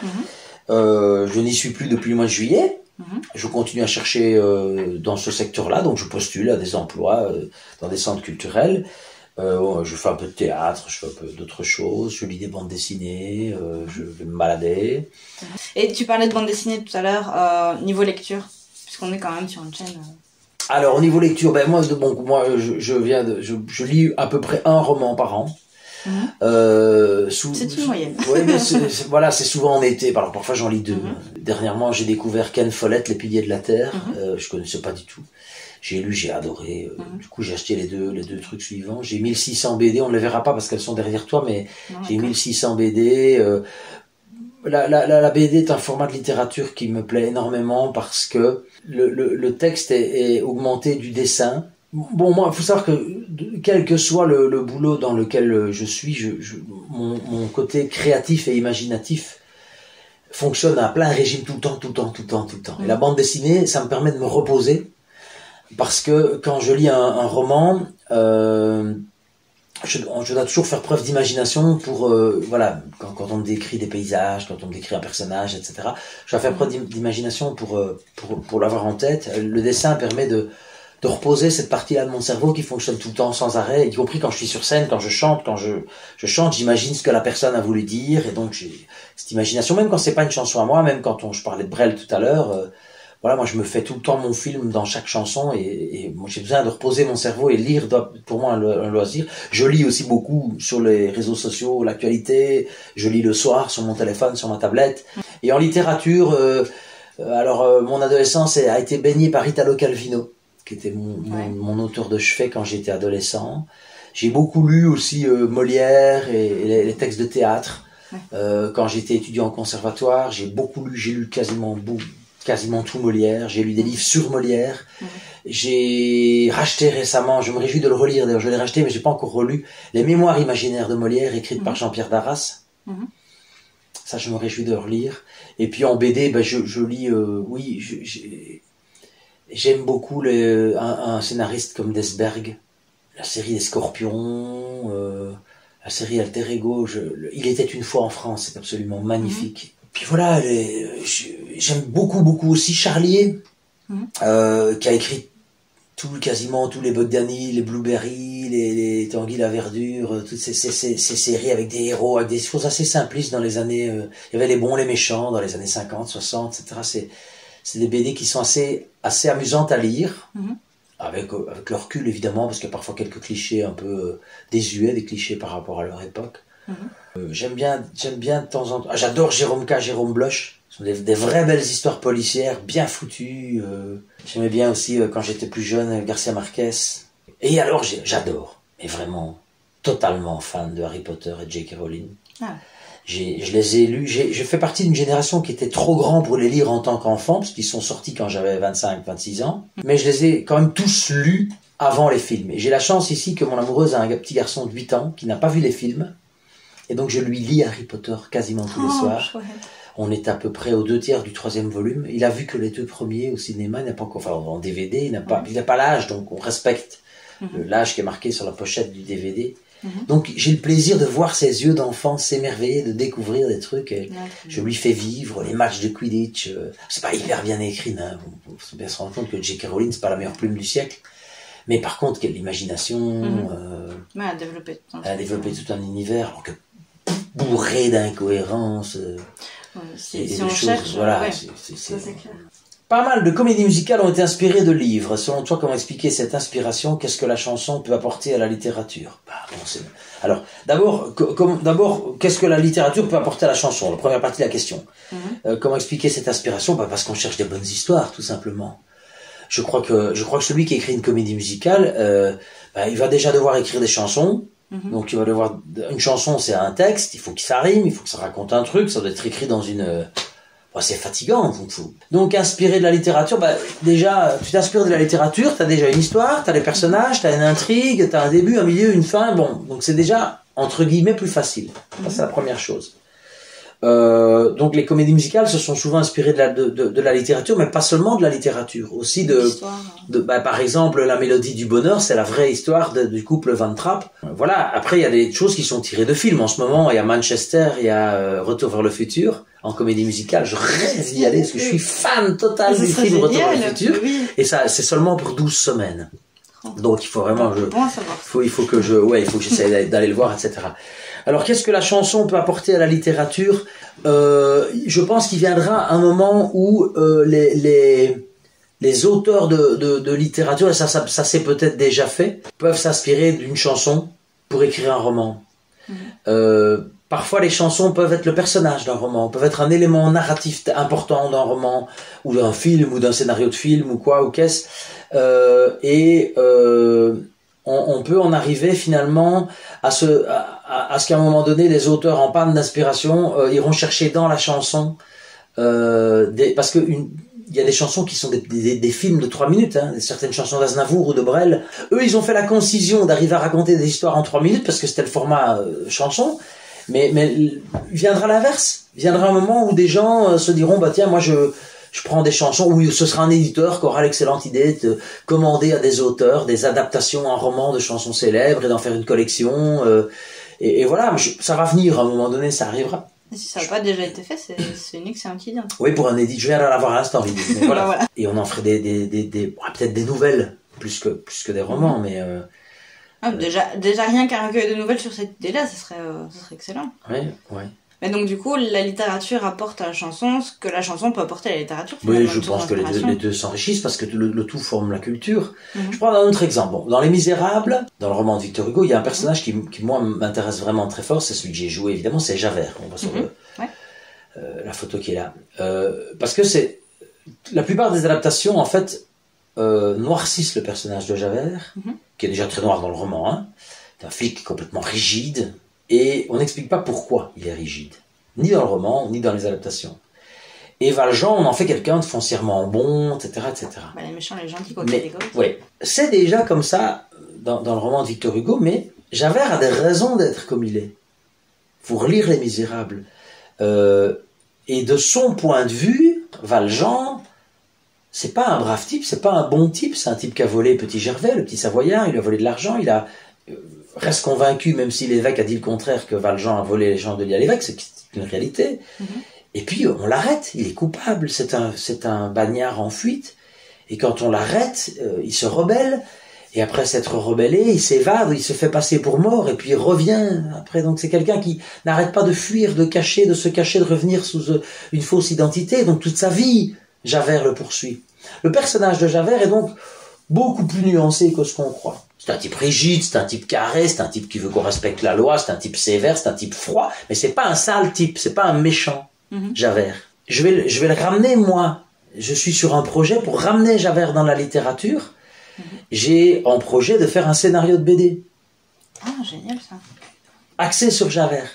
Je n'y suis plus depuis le mois de juillet. Je continue à chercher dans ce secteur-là, donc je postule à des emplois dans des centres culturels. Je fais un peu de théâtre, je fais un peu d'autres choses, je lis des bandes dessinées, je vais me balader. Et tu parlais de bandes dessinées tout à l'heure, niveau lecture, puisqu'on est quand même sur une chaîne... Alors, au niveau lecture, moi je lis à peu près un roman par an. C'est une moyenne. Ouais, mais c'est souvent en été. Alors parfois j'en lis 2. Dernièrement, j'ai découvert Ken Follett, Les Piliers de la Terre. Je connaissais pas du tout. J'ai lu, j'ai adoré. Du coup, j'ai acheté les deux trucs suivants. J'ai 1600 BD. On ne les verra pas parce qu'elles sont derrière toi, mais j'ai 1600 BD. la BD est un format de littérature qui me plaît énormément parce que le texte est augmenté du dessin. Bon, moi, il faut savoir que quel que soit le boulot dans lequel je suis, mon côté créatif et imaginatif fonctionne à plein régime tout le temps. Et la bande dessinée, ça me permet de me reposer parce que quand je lis un roman, je dois toujours faire preuve d'imagination pour, voilà, quand on me décrit des paysages, quand on me décrit un personnage, etc. Je dois faire preuve d'imagination pour l'avoir en tête. Le dessin permet de reposer cette partie-là de mon cerveau qui fonctionne tout le temps sans arrêt, y compris quand je suis sur scène, quand je chante, j'imagine ce que la personne a voulu dire, et donc j'ai cette imagination, même quand c'est pas une chanson à moi, même quand je parlais de Brel tout à l'heure, voilà, moi je me fais tout le temps mon film dans chaque chanson, et moi j'ai besoin de reposer mon cerveau, et lire doit pour moi un loisir. Je lis aussi beaucoup sur les réseaux sociaux, l'actualité, je lis le soir sur mon téléphone, sur ma tablette, et en littérature, mon adolescence a été baignée par Italo Calvino, qui était mon auteur de chevet quand j'étais adolescent. J'ai beaucoup lu aussi Molière et les textes de théâtre. Quand j'étais étudiant au conservatoire, j'ai lu quasiment tout Molière. J'ai lu des livres sur Molière. J'ai racheté récemment, je me réjouis de le relire, d'ailleurs je l'ai racheté, mais j'ai pas encore relu, Les Mémoires imaginaires de Molière, écrites par Jean-Pierre Darras. Ça, je me réjouis de le relire. Et puis en BD, je lis, j'aime beaucoup un scénariste comme Desberg, la série des Scorpions, la série Alter Ego, Il était une fois en France, c'est absolument magnifique. Puis voilà, j'aime beaucoup aussi Charlier, qui a écrit quasiment tous les Bogdanì, les Blueberry, les Tanguy la Verdure, toutes ces séries avec des héros, avec des choses assez simplistes dans les années, il y avait les bons, les méchants dans les années 50, 60, etc. C'est des BD qui sont assez amusantes à lire, avec le recul évidemment, parce qu'il y a parfois quelques clichés un peu désuets, des clichés par rapport à leur époque. J'aime bien de temps en temps. J'adore Jérôme Bloch. Ce sont des vraies belles histoires policières, bien foutues. J'aimais bien aussi, quand j'étais plus jeune, Garcia Marquez. Et alors, j'adore, mais vraiment, totalement fan de Harry Potter et J.K. Rowling. Je les ai lus, je fais partie d'une génération qui était trop grand pour les lire en tant qu'enfant, parce qu'ils sont sortis quand j'avais 25-26 ans, mais je les ai quand même tous lus avant les films. Et j'ai la chance ici que mon amoureuse a un petit garçon de 8 ans qui n'a pas vu les films, et donc je lui lis Harry Potter quasiment tous les soirs. Chouette. On est à peu près aux 2/3 du 3e volume. Il a vu que les 2 premiers au cinéma, il n'a pas encore, enfin en DVD, il n'a pas l'âge, donc on respecte l'âge qui est marqué sur la pochette du DVD. Donc j'ai le plaisir de voir ses yeux d'enfant s'émerveiller, de découvrir des trucs. Et je lui fais vivre les matchs de Quidditch. C'est pas hyper bien écrit, hein. Faut bien se rendre compte que J.K. Rowling, c'est pas la meilleure plume du siècle. Mais par contre, quelle imagination. Elle a développé tout un univers, alors que bourré d'incohérences. Si on cherche, voilà, c'est clair. Pas mal de comédies musicales ont été inspirées de livres. Selon toi, comment expliquer cette inspiration? Qu'est-ce que la chanson peut apporter à la littérature? Alors, d'abord, qu'est-ce que la littérature peut apporter à la chanson? La première partie de la question. Comment expliquer cette inspiration? Parce qu'on cherche des bonnes histoires, tout simplement. Je crois que celui qui écrit une comédie musicale, il va déjà devoir écrire des chansons. Donc, il va devoir, une chanson, c'est un texte, il faut que ça rime, il faut que ça raconte un truc, ça doit être écrit dans une, c'est fatigant. Donc, inspiré de la littérature, déjà, tu t'inspires de la littérature, t'as déjà une histoire, t'as des personnages, t'as une intrigue, t'as un début, un milieu, une fin, donc c'est déjà, entre guillemets, plus facile. Ça, c'est la première chose. Donc les comédies musicales se sont souvent inspirées de la littérature, mais pas seulement de la littérature, aussi par exemple La Mélodie du Bonheur, c'est la vraie histoire du couple Van Trapp. Voilà. Après il y a des choses qui sont tirées de films. En ce moment il y a Manchester, il y a Retour vers le futur en comédie musicale. Je rêve d'y aller parce que je suis fan total du film Retour vers le futur. Et ça c'est seulement pour 12 semaines. Donc il faut vraiment il faut que j'essaie d'aller le voir, etc. Alors, qu'est-ce que la chanson peut apporter à la littérature? Je pense qu'il viendra un moment où les auteurs de littérature, et ça s'est peut-être déjà fait, peuvent s'inspirer d'une chanson pour écrire un roman. Parfois, les chansons peuvent être le personnage d'un roman, peuvent être un élément narratif important d'un roman, ou d'un film, ou d'un scénario de film, ou quoi, ou qu'est-ce. on peut en arriver finalement à ce qu'à un moment donné, les auteurs en panne d'inspiration iront chercher dans la chanson, parce que il y a des chansons qui sont des films de 3 minutes, hein, certaines chansons d'Aznavour ou de Brel. Eux, ils ont fait la concision d'arriver à raconter des histoires en 3 minutes parce que c'était le format chanson. Mais viendra l'inverse. Viendra un moment où des gens se diront, bah tiens, moi je prends des chansons où ce sera un éditeur qui aura l'excellente idée de commander à des auteurs des adaptations en roman de chansons célèbres et d'en faire une collection. Et voilà, ça va venir à un moment donné, ça arrivera. Et si ça n'a pas déjà été fait, c'est une excellente idée. Oui, pour un édit, je viens d'en avoir à l'instant, mais voilà. Voilà. Et on en ferait peut-être des nouvelles, plus que des romans, mais... déjà rien qu'un recueil de nouvelles sur cette idée-là, ce serait excellent. Oui. Mais donc du coup, la littérature apporte à la chanson ce que la chanson peut apporter à la littérature. Oui, je pense que les deux s'enrichissent parce que le tout forme la culture. Je prends un autre exemple. Bon, dans Les Misérables, dans le roman de Victor Hugo, il y a un personnage qui moi, m'intéresse vraiment très fort. C'est celui que j'ai joué, évidemment, c'est Javert. On voit sur la photo qui est là. Parce que la plupart des adaptations, en fait, noircissent le personnage de Javert, qui est déjà très noir dans le roman. Hein. C'est un flic complètement rigide. Et on n'explique pas pourquoi il est rigide. Ni dans le roman, ni dans les adaptations. Et Valjean, on en fait quelqu'un de foncièrement bon, etc. etc. Bah, les méchants, les gentils, quoi qu'il y ait des gosses. Oui, c'est déjà comme ça dans le roman de Victor Hugo, mais Javert a des raisons d'être comme il est. Il faut relire Les Misérables. Et de son point de vue, Valjean, c'est pas un brave type, c'est pas un bon type, c'est un type qui a volé Petit Gervais, le petit Savoyard, il a volé de l'argent, il reste convaincu, même si l'évêque a dit le contraire, que Valjean a volé les gens de l'île à l'évêque, c'est une réalité. Et puis on l'arrête, il est coupable, c'est un bagnard en fuite, et quand on l'arrête, il se rebelle, et après s'être rebellé, il s'évade, il se fait passer pour mort, et puis il revient après. Donc c'est quelqu'un qui n'arrête pas de fuir, de se cacher, de revenir sous une fausse identité. Donc toute sa vie, Javert le poursuit. Le personnage de Javert est donc beaucoup plus nuancé que ce qu'on croit. C'est un type rigide, c'est un type carré, c'est un type qui veut qu'on respecte la loi, c'est un type sévère, c'est un type froid, mais c'est pas un sale type, c'est pas un méchant, Javert. Je vais le ramener, moi. Je suis sur un projet pour ramener Javert dans la littérature. J'ai en projet de faire un scénario de BD. Ah, génial ça. Axé sur Javert.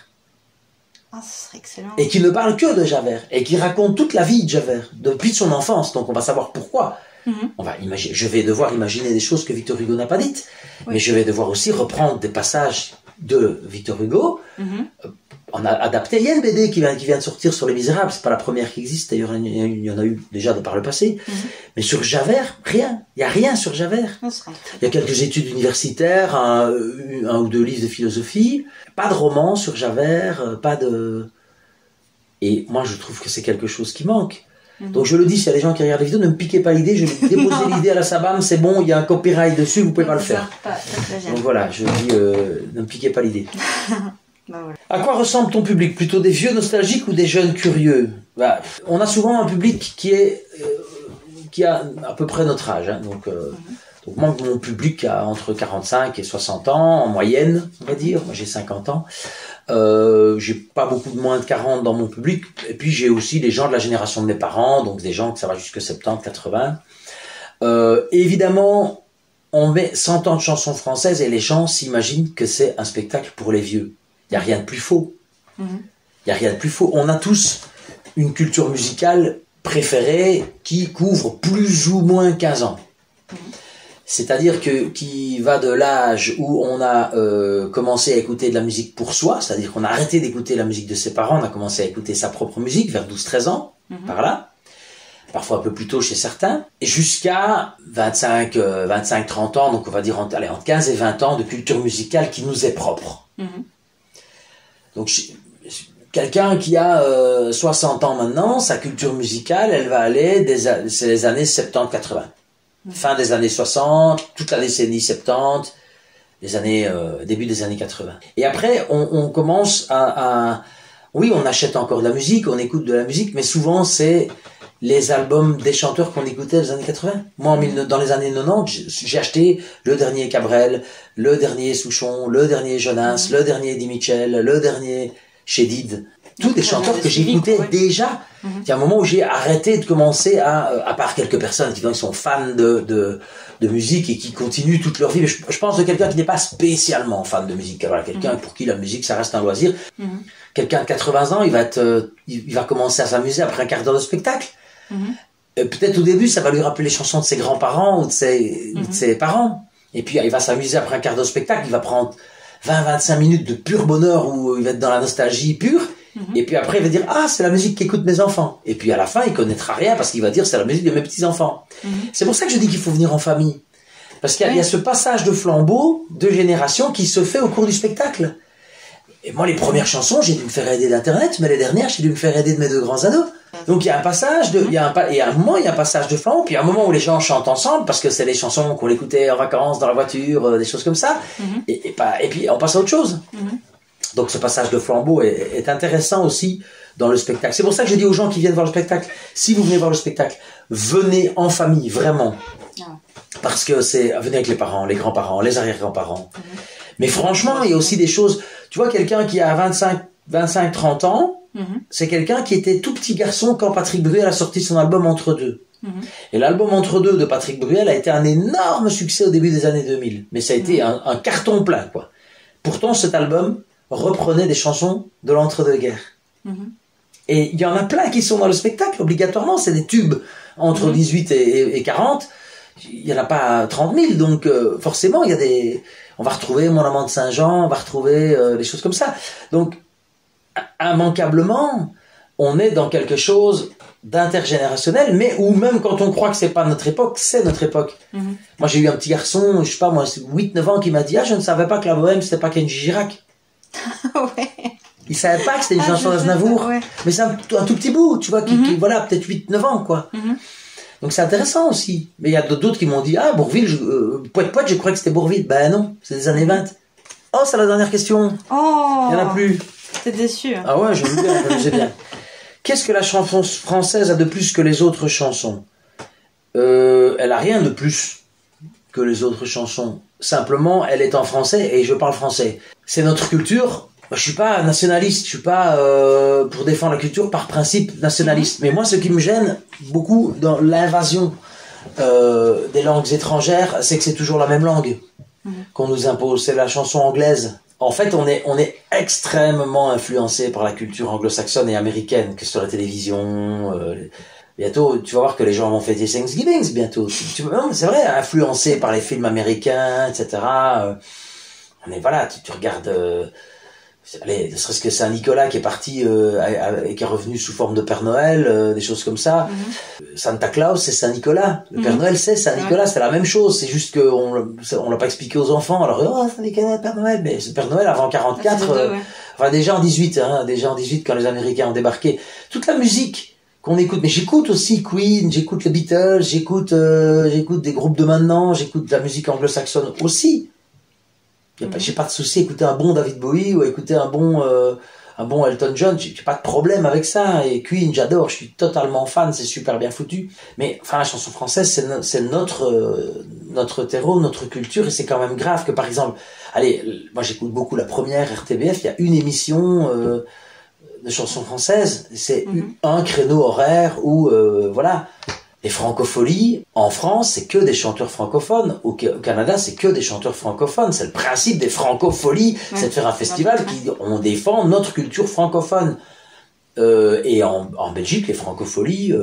Ah, ce serait excellent. Et qui ne parle que de Javert, et qui raconte toute la vie de Javert, depuis son enfance, donc on va savoir pourquoi. Je vais devoir imaginer des choses que Victor Hugo n'a pas dites, mais je vais devoir aussi reprendre des passages de Victor Hugo, en adapté. Il y a une BD qui vient de sortir sur Les Misérables, c'est pas la première qui existe, d'ailleurs il y en a eu déjà par le passé, mais sur Javert, rien. Il n'y a rien sur Javert. Il y a quelques études universitaires, un ou deux livres de philosophie, pas de roman sur Javert, pas de... Et moi je trouve que c'est quelque chose qui manque. Donc je le dis, s'il y a des gens qui regardent la vidéo, ne me piquez pas l'idée, je vais déposer l'idée à la Sabam, c'est bon, il y a un copyright dessus, vous pouvez pas le faire. Donc voilà, je dis, ne me piquez pas l'idée. Voilà. À quoi ressemble ton public? Plutôt des vieux nostalgiques ou des jeunes curieux? On a souvent un public qui a à peu près notre âge. Hein, donc moi, mon public a entre 45 et 60 ans, en moyenne, on va dire. Moi, j'ai 50 ans. J'ai pas beaucoup de moins de 40 dans mon public. Et puis, j'ai aussi des gens de la génération de mes parents, donc des gens que ça va jusque 70, 80. Évidemment, on met 100 ans de chansons françaises et les gens s'imaginent que c'est un spectacle pour les vieux. Il n'y a rien de plus faux. Il n'y a rien de plus faux. On a tous une culture musicale préférée qui couvre plus ou moins 15 ans. C'est-à-dire qui va de l'âge où on a commencé à écouter de la musique pour soi, c'est-à-dire qu'on a arrêté d'écouter la musique de ses parents, on a commencé à écouter sa propre musique vers 12-13 ans, par là, parfois un peu plus tôt chez certains, et jusqu'à 25-30 ans, donc on va dire entre 15 et 20 ans de culture musicale qui nous est propre. Donc quelqu'un qui a 60 ans maintenant, sa culture musicale, elle va aller, c'est les années 70-80. Fin des années 60, toute la décennie 70, début des années 80. Et après, on commence oui, on achète encore de la musique, on écoute de la musique, mais souvent c'est les albums des chanteurs qu'on écoutait dans les années 80. Moi, dans les années 90, j'ai acheté le dernier Cabrel, le dernier Souchon, le dernier Jonas, le dernier Eddie Mitchell, le dernier Chédid. tous des chanteurs que j'écoutais déjà. Il y a un moment où j'ai arrêté de commencer à part quelques personnes qui sont fans de musique et qui continuent toute leur vie. Mais je pense de quelqu'un qui n'est pas spécialement fan de musique. Alors, quelqu'un pour qui la musique, ça reste un loisir. Quelqu'un de 80 ans, il va commencer à s'amuser après un quart d'heure de spectacle. Peut-être au début, ça va lui rappeler les chansons de ses grands-parents ou de ses parents. Et puis, il va s'amuser après un quart d'heure de spectacle. Il va prendre 20-25 minutes de pur bonheur où il va être dans la nostalgie pure. Et puis après, il va dire, ah, c'est la musique qu'écoutent mes enfants. Et puis à la fin, il connaîtra rien parce qu'il va dire, c'est la musique de mes petits-enfants. C'est pour ça que je dis qu'il faut venir en famille. Parce qu'il y a ce passage de flambeau de génération qui se fait au cours du spectacle. Et moi, les premières chansons, j'ai dû me faire aider d'Internet, mais les dernières, j'ai dû me faire aider de mes deux grands ados. Donc il y a un passage et à un moment, il y a un passage de flambeau, puis il y a un moment où les gens chantent ensemble, parce que c'est les chansons qu'on écoutait en vacances, dans la voiture, des choses comme ça. Et puis on passe à autre chose. Donc ce passage de flambeau est intéressant aussi dans le spectacle. C'est pour ça que je dis aux gens qui viennent voir le spectacle, si vous venez voir le spectacle, venez en famille, vraiment. Parce que venez avec les parents, les grands-parents, les arrière-grands-parents. Mais franchement, il y a aussi des choses... Tu vois, quelqu'un qui a 25-30 ans, c'est quelqu'un qui était tout petit garçon quand Patrick Bruel a sorti son album Entre deux. Et l'album Entre deux de Patrick Bruel a été un énorme succès au début des années 2000. Mais ça a été un carton plein, quoi. Pourtant, cet album reprenait des chansons de l'entre-deux-guerres. Et il y en a plein qui sont dans le spectacle, obligatoirement, c'est des tubes entre 18 et 40. Il n'y en a pas 30 000, donc forcément, il y a on va retrouver Mon amant de Saint-Jean, on va retrouver des choses comme ça. Donc, immanquablement, on est dans quelque chose d'intergénérationnel, mais où même quand on croit que c'est pas notre époque, c'est notre époque. Moi, j'ai eu un petit garçon, je sais pas, moi, 8-9 ans, qui m'a dit, ah, je ne savais pas que la bohème, c'était pas Kenji Girac. Ouais. Il savait pas que c'était une chanson d'Aznavour. Ouais. Mais c'est un tout petit bout, tu vois, qui voilà, peut-être 8-9 ans, quoi. Donc c'est intéressant aussi. Mais il y a d'autres qui m'ont dit, ah, Bourvil, Poète, je croyais que c'était Bourvil. Ben non, c'est des années 20. Oh, c'est la dernière question. Oh. Il n'y en a plus. T'es déçu. Ah ouais, je m'amusais bien. Qu'est-ce que la chanson française a de plus que les autres chansons? Elle a rien de plus que les autres chansons. Simplement, elle est en français et je parle français. C'est notre culture. Je suis pas nationaliste, je suis pas pour défendre la culture par principe nationaliste. Mais moi, ce qui me gêne beaucoup dans l'invasion des langues étrangères, c'est que c'est toujours la même langue qu'on nous impose. C'est la chanson anglaise. En fait, on est extrêmement influencé par la culture anglo-saxonne et américaine, que ce soit la télévision. Bientôt, tu vas voir que les gens vont fêter Thanksgiving bientôt. C'est vrai, influencé par les films américains, etc. On est voilà, tu regardes. Allez, ne serait-ce que Saint-Nicolas qui est parti et qui est revenu sous forme de Père Noël, des choses comme ça. Santa Claus, c'est Saint-Nicolas. Le Père Noël, c'est Saint-Nicolas, c'est la même chose. C'est juste qu'on l'a pas expliqué aux enfants. Alors, oh, Saint-Nicolas, Père Noël. Mais ce Père Noël, avant 44, enfin, déjà en 18, quand les Américains ont débarqué. Toute la musique qu'on écoute, mais j'écoute aussi Queen, j'écoute les Beatles, j'écoute des groupes de maintenant, j'écoute de la musique anglo-saxonne aussi. J'ai pas de souci à écouter un bon David Bowie ou à écouter un bon Elton John, j'ai pas de problème avec ça. Et Queen, j'adore, je suis totalement fan, c'est super bien foutu. Mais enfin, la chanson française, c'est notre terreau, notre culture, et c'est quand même grave que, par exemple, allez, moi j'écoute beaucoup la première RTBF, il y a une émission de chansons françaises, c'est un créneau horaire où voilà. Les francopholies, en France, c'est que des chanteurs francophones. Au Canada, c'est que des chanteurs francophones. C'est le principe des francopholies, c'est de faire un festival on défend notre culture francophone. Et en Belgique, les francopholies, il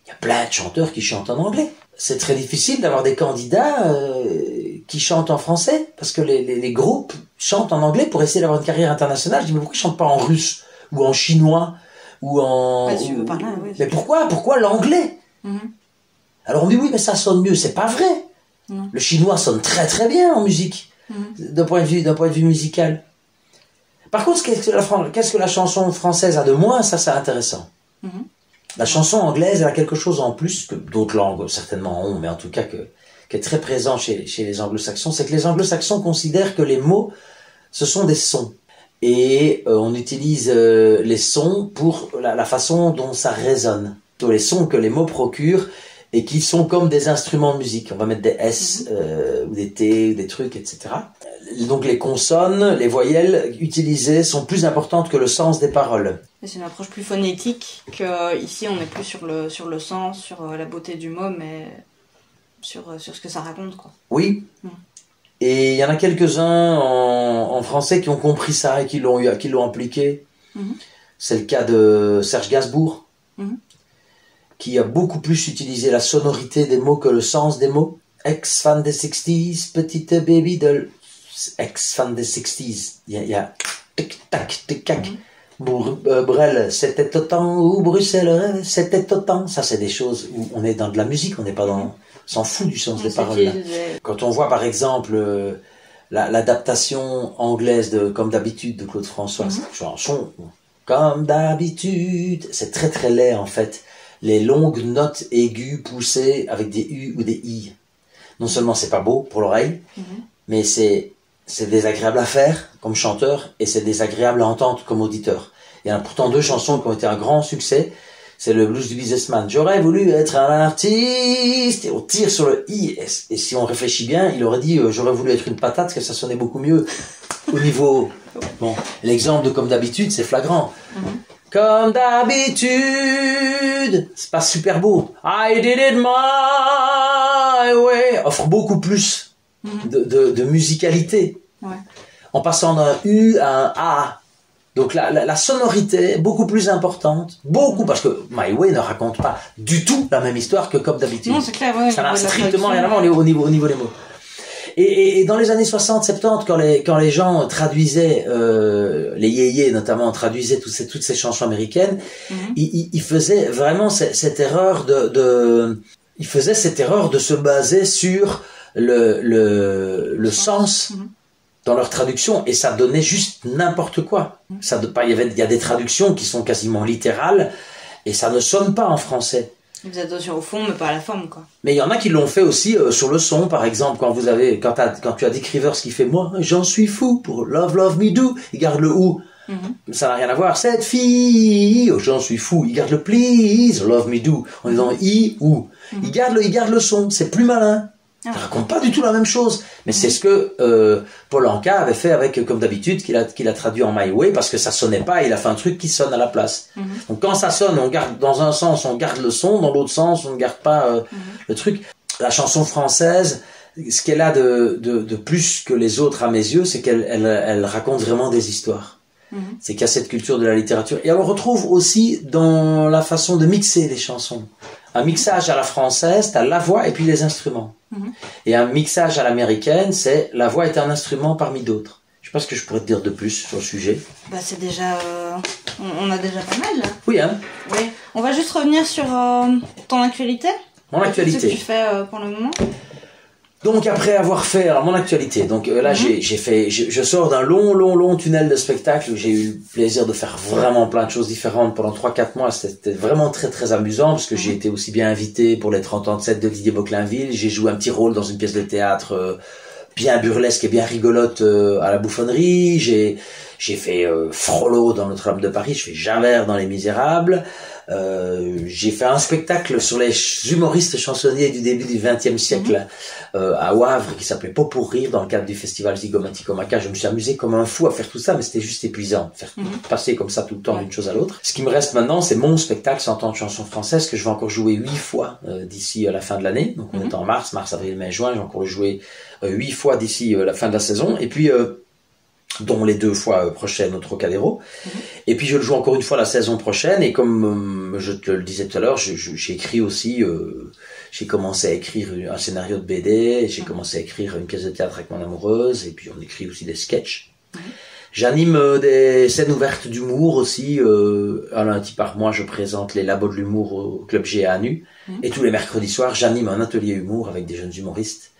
y a plein de chanteurs qui chantent en anglais. C'est très difficile d'avoir des candidats qui chantent en français, parce que les groupes chantent en anglais pour essayer d'avoir une carrière internationale. Je dis, mais pourquoi ils chantent pas en russe, ou en chinois, ou en... Mais pourquoi l'anglais? Alors on dit oui, mais ça sonne mieux. C'est pas vrai. Le chinois sonne très très bien en musique, d'un point de vue musical. Par contre, qu'est-ce que la chanson française a de moins? Ça, c'est intéressant. La chanson anglaise, elle a quelque chose en plus que d'autres langues certainement ont, mais en tout cas qui est très présent chez les anglo-saxons, c'est que les anglo-saxons considèrent que les mots, ce sont des sons. Et on utilise les sons pour la façon dont ça résonne. Les sons que les mots procurent et qui sont comme des instruments de musique. On va mettre des S ou des T ou des trucs, etc. donc les consonnes, les voyelles utilisées sont plus importantes que le sens des paroles. C'est une approche plus phonétique qu'ici on est plus sur le sens, sur la beauté du mot, mais sur ce que ça raconte, quoi. Oui. Et il y en a quelques-uns en français qui ont compris ça et qui l'ont appliqué. C'est le cas de Serge Gainsbourg, qui a beaucoup plus utilisé la sonorité des mots que le sens des mots. Ex-fan des 60s, petite baby doll. Ex-fan des 60s. Il y a tic-tac, tic-tac. Brel, c'était autant, ou Bruxelles, c'était autant. Ça, c'est des choses où on est dans de la musique, on n'est pas dans... On s'en fout du sens des paroles. Là. Quand on voit, par exemple, l'adaptation anglaise de Comme d'habitude de Claude François, cette chanson, Comme d'habitude, c'est très très laid, en fait. Les longues notes aiguës poussées avec des U ou des I. Non seulement c'est pas beau pour l'oreille, mais c'est désagréable à faire comme chanteur et c'est désagréable à entendre comme auditeur. Il y en a pourtant 2 chansons qui ont été un grand succès. C'est le blues du businessman. J'aurais voulu être un artiste. Et on tire sur le i. Et si on réfléchit bien, il aurait dit j'aurais voulu être une patate, parce que ça sonnait beaucoup mieux au niveau. Bon, l'exemple de Comme d'habitude, c'est flagrant. Comme d'habitude, c'est pas super beau. I did it my way. Offre beaucoup plus de musicalité. En passant d'un U à un A. Donc la sonorité est beaucoup plus importante, parce que My Way ne raconte pas du tout la même histoire que Comme d'habitude. Non, c'est clair, ouais, ça n'a strictement rien à voir au niveau des mots. Et dans les années 60-70, quand les gens traduisaient, les yéyés notamment traduisaient toutes ces chansons américaines, ils faisaient vraiment cette erreur ils faisaient cette erreur de se baser sur le sens dans leur traduction, et ça donnait juste n'importe quoi. Il y a des traductions qui sont quasiment littérales, et ça ne sonne pas en français. Vous êtes attention au fond, mais pas à la forme, quoi. Mais il y en a qui l'ont fait aussi sur le son, par exemple, quand tu as Dick Rivers qui fait « Moi, j'en suis fou pour Love, Love Me Do », il garde le « ou ». Ça n'a rien à voir. « Cette fille, oh, j'en suis fou », il garde le « Please, Love Me Do », en disant « I » ou. Il garde le son, c'est plus malin. Ça raconte pas du tout la même chose, mais c'est ce que Paul Anka avait fait avec Comme d'habitude, qu'il a traduit en My Way, parce que ça sonnait pas, et il a fait un truc qui sonne à la place. Donc quand ça sonne, on garde dans un sens, on garde le son, dans l'autre sens, on ne garde pas le truc. La chanson française, ce qu'elle a de plus que les autres à mes yeux, c'est qu'elle raconte vraiment des histoires. C'est qu'il y a cette culture de la littérature. Et on le retrouve aussi dans la façon de mixer les chansons. Un mixage à la française, t'as la voix et puis les instruments. Et un mixage à l'américaine, c'est la voix est un instrument parmi d'autres. Je sais pas ce que je pourrais te dire de plus sur le sujet. Bah c'est déjà... on a déjà pas mal, là. Oui, hein. Oui. On va juste revenir sur ton actualité. Mon actualité. Ce que tu fais pour le moment. Donc après avoir fait mon actualité, donc là je sors d'un long tunnel de spectacle où j'ai eu le plaisir de faire vraiment plein de choses différentes pendant 3-4 mois. C'était vraiment très très amusant parce que j'ai été aussi bien invité pour les 30 ans de set de Didier Boclainville. J'ai joué un petit rôle dans une pièce de théâtre bien burlesque et bien rigolote à la Bouffonnerie. J'ai fait Frollo dans Notre-Dame de Paris, je fais Javert dans Les Misérables. J'ai fait un spectacle sur les humoristes chansonniers du début du XXe siècle à Wavre qui s'appelait Pot pour rire dans le cadre du festival Zygomaticomaca. Je me suis amusé comme un fou à faire tout ça, mais c'était juste épuisant, faire passer comme ça tout le temps d'une chose à l'autre. Ce qui me reste maintenant, c'est mon spectacle 100 ans de chansons françaises que je vais encore jouer 8 fois d'ici à la fin de l'année. Donc on est en mars, avril, mai, juin. Je vais encore le jouer 8 fois d'ici la fin de la saison. Et puis dont les 2 fois prochaines au Trocadéro. Et puis je le joue encore une fois la saison prochaine, et comme je te le disais tout à l'heure, j'ai écrit aussi, j'ai commencé à écrire un scénario de BD, j'ai commencé à écrire une pièce de théâtre avec mon amoureuse, et puis on écrit aussi des sketchs. J'anime des scènes ouvertes d'humour aussi, un lundi par mois je présente les labos de l'humour au Club G à Nu, et tous les mercredis soirs j'anime un atelier humour avec des jeunes humoristes.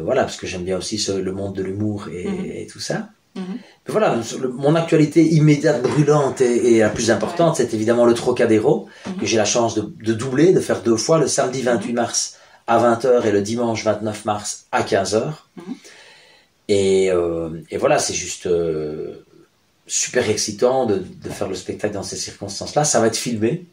Voilà, parce que j'aime bien aussi le monde de l'humour et tout ça. Mais voilà, mon actualité immédiate, brûlante et la plus importante, c'est évidemment le Trocadéro, que j'ai la chance de doubler, de faire 2 fois, le samedi 28 mars à 20h et le dimanche 29 mars à 15h. Et voilà, c'est juste super excitant de faire le spectacle dans ces circonstances-là. Ça va être filmé.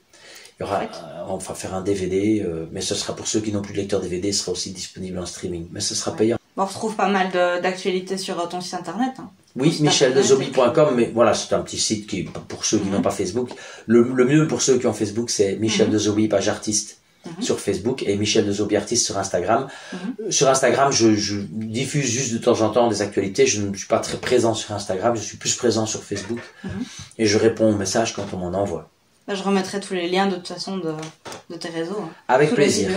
On va faire un DVD, mais ce sera pour ceux qui n'ont plus de lecteur DVD, ce sera aussi disponible en streaming, mais ce sera payant. On retrouve pas mal d'actualités sur ton site internet. Hein. Oui, micheldezoby.com, mais voilà, c'est un petit site qui, pour ceux qui n'ont pas Facebook, le mieux pour ceux qui ont Facebook, c'est Michel Dezoby, page artiste sur Facebook, et Michel Dezoby artiste sur Instagram. Sur Instagram, je diffuse juste de temps en temps des actualités, je ne suis pas très présent sur Instagram, je suis plus présent sur Facebook, et je réponds aux messages quand on m'en envoie. Je remettrai tous les liens de toute façon de tes réseaux. Hein. Avec plaisir.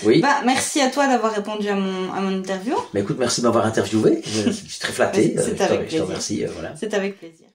Oui. Merci à toi d'avoir répondu à mon interview. Mais écoute, merci de m'avoir interviewé. Je suis très flatté. C'est avec plaisir. Je te remercie. Voilà. C'est avec plaisir.